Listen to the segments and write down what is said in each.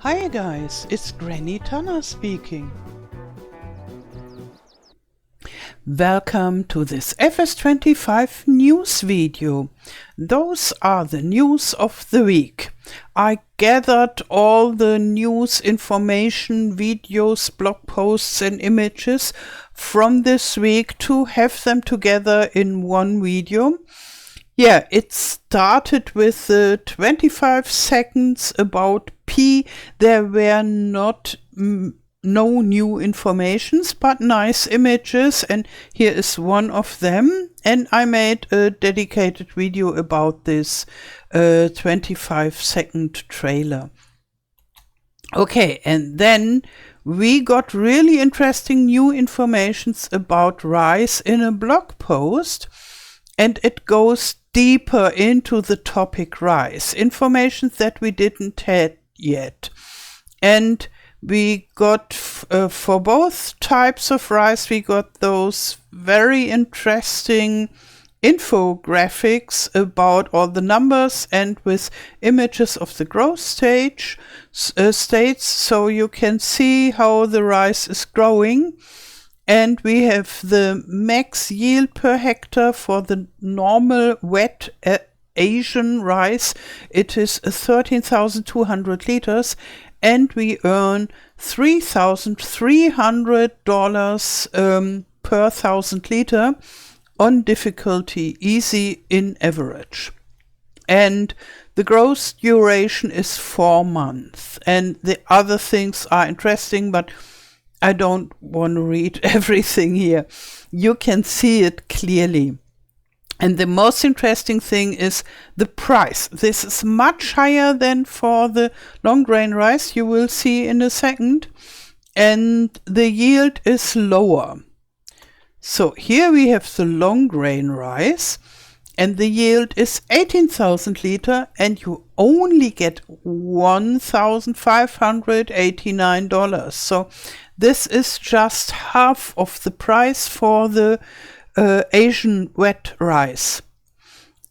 Hi guys, it's Granny Tana speaking. Welcome to this FS25 news video. Those are the news of the week. I gathered all the news information, videos, blog posts and images from this week to have them together in one video. Yeah, it started with 25 seconds about P. There were no new informations, but nice images, and here is one of them. And I made a dedicated video about this 25-second trailer. Okay, and then we got really interesting new informations about rice in a blog post, and it goes deeper into the topic rice, information that we didn't have yet. And we got, for both types of rice, we got those very interesting infographics about all the numbers and with images of the growth states, so you can see how the rice is growing. And we have the max yield per hectare for the normal wet Asian rice. It is 13,200 liters, and we earn $3,300 per 1,000 liter on difficulty easy in average. And the growth duration is 4 months. And the other things are interesting, but I don't want to read everything here. You can see it clearly. And the most interesting thing is the price. This is much higher than for the long grain rice, you will see in a second. And the yield is lower. So here we have the long grain rice, and the yield is 18,000 liter, and you only get $1,589. So this is just half of the price for the Asian wet rice.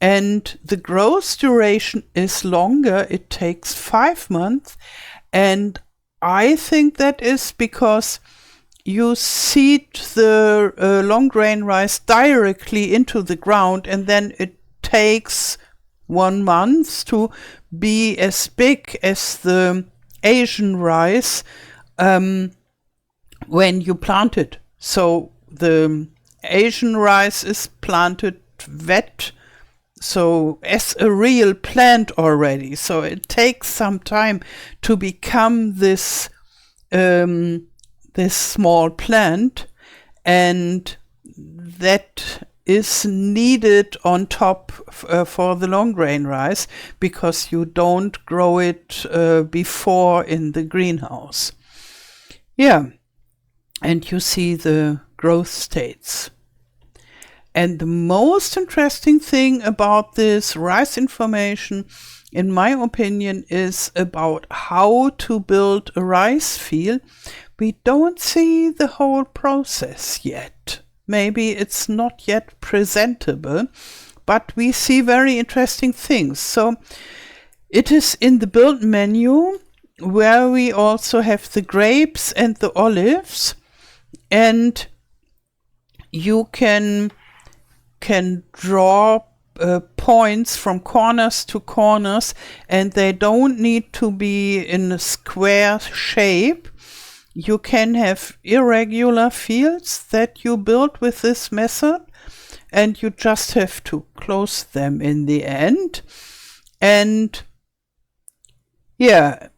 And the growth duration is longer. It takes 5 months. And I think that is because you seed the long grain rice directly into the ground, and then it takes 1 month to be as big as the Asian rice when you plant it. So the Asian rice is planted wet, so as a real plant already. So it takes some time to become this this small plant, and that is needed on top for the long grain rice, because you don't grow it before in the greenhouse. Yeah, and you see the growth states. And the most interesting thing about this rice information, in my opinion, is about how to build a rice field. We don't see the whole process yet. Maybe it's not yet presentable, but we see very interesting things. So it is in the build menu, where we also have the grapes and the olives, and you can draw points from corners to corners, and they don't need to be in a square shape. You can have irregular fields that you build with this method, and you just have to close them in the end. And yeah,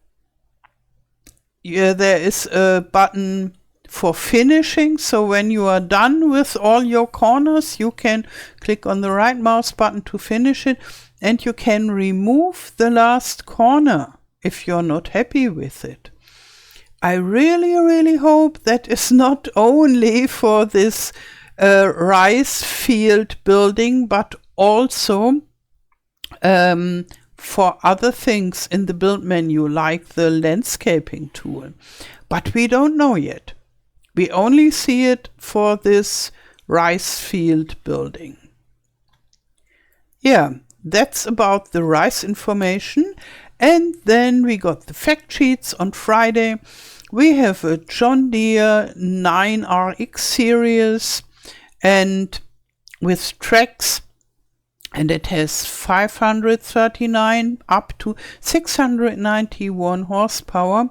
there is a button for finishing. So when you are done with all your corners, you can click on the right mouse button to finish it, and you can remove the last corner if you're not happy with it. I really, really hope that is not only for this rice field building, but also for other things in the build menu, like the landscaping tool. But we don't know yet. We only see it for this rice field building. Yeah, that's about the rice information. And then we got the fact sheets on Friday. We have a John Deere 9RX series and with tracks, and it has 539 up to 691 horsepower.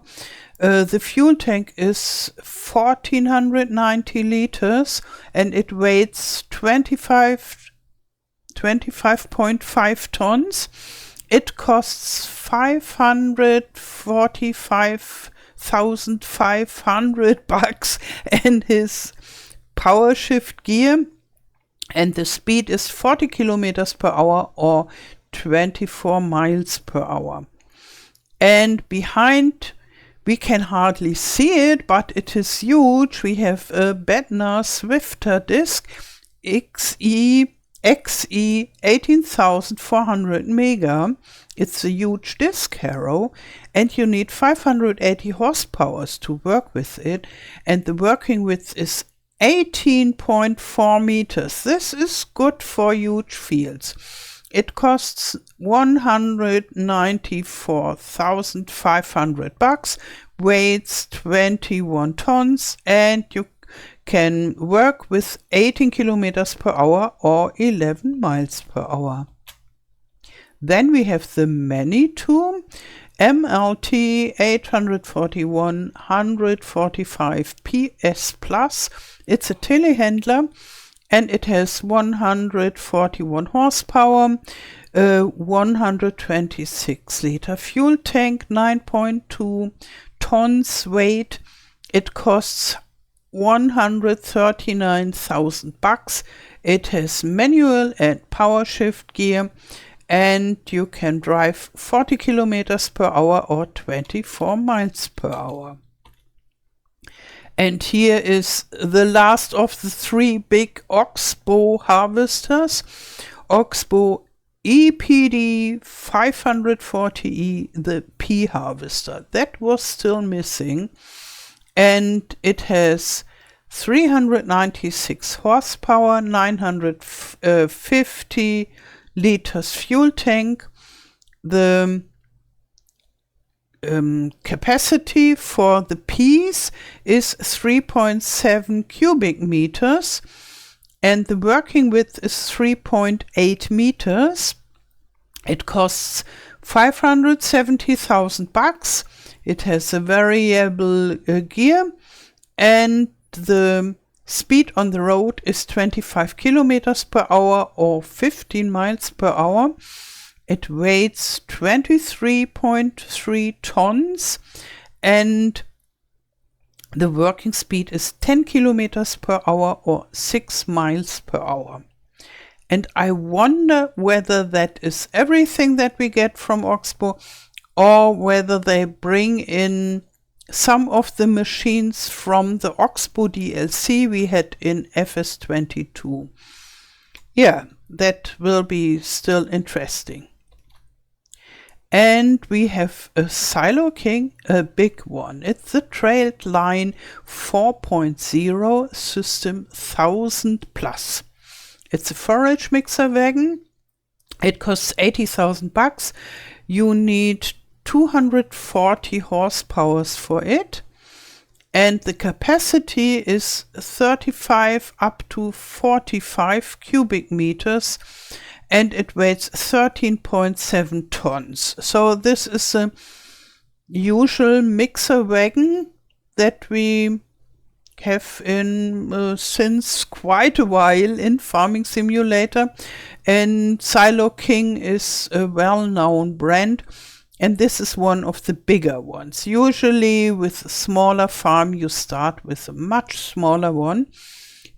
The fuel tank is 1490 liters and it weighs 25.5 tons. It costs 545,500 bucks and his power shift gear, and the speed is 40 kilometers per hour or 24 miles per hour. And behind, we can hardly see it, but it is huge. We have a Bednar Swifter disc XE 18,400 mega. It's a huge disc harrow, and you need 580 horsepower to work with it, and the working width is 18.4 meters. This is good for huge fields. It costs 194,500 bucks, weighs 21 tons, and you can work with 18 kilometers per hour or 11 miles per hour. Then we have the ManTom MLT 841 145 PS Plus. It's a telehandler and it has 141 horsepower, 126 liter fuel tank, 9.2 tons weight. It costs 139,000 bucks. It has manual and power shift gear, and you can drive 40 kilometers per hour or 24 miles per hour. And here is the last of the three big Oxo harvesters. Oxo EPD 540E, the P harvester. That was still missing. And it has 396 horsepower, 950 liters fuel tank. The capacity for the P's is 3.7 cubic meters and the working width is 3.8 meters. It costs 570,000 bucks. It has a variable gear and the speed on the road is 25 kilometers per hour or 15 miles per hour. It weighs 23.3 tons and the working speed is 10 kilometers per hour or 6 miles per hour. And I wonder whether that is everything that we get from Oxo or whether they bring in some of the machines from the Oxo DLC we had in FS25. Yeah, that will be still interesting. And we have a Silo King, a big one. It's the Trailed Line 4.0 System 1000 Plus. It's a forage mixer wagon. It costs 80,000 bucks. You need 240 horsepower for it. And the capacity is 35 up to 45 cubic meters. And it weighs 13.7 tons. So this is a usual mixer wagon that we have in since quite a while in Farming Simulator. And Silo King is a well-known brand. And this is one of the bigger ones. Usually with a smaller farm you start with a much smaller one.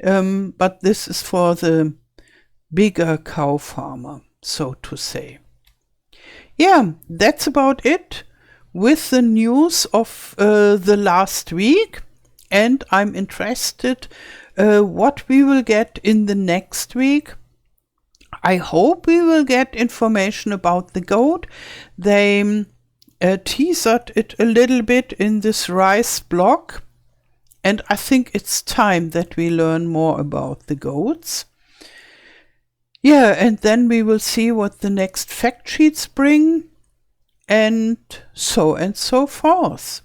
But this is for the bigger cow farmer, so to say. Yeah, that's about it with the news of the last week. And I'm interested what we will get in the next week. I hope we will get information about the goat. They teased it a little bit in this rice blog. And I think it's time that we learn more about the goats. Yeah, and then we will see what the next fact sheets bring. and so forth.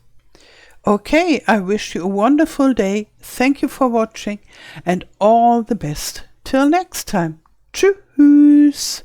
Okay, I wish you a wonderful day. Thank you for watching and all the best. Till next time. Tschüss.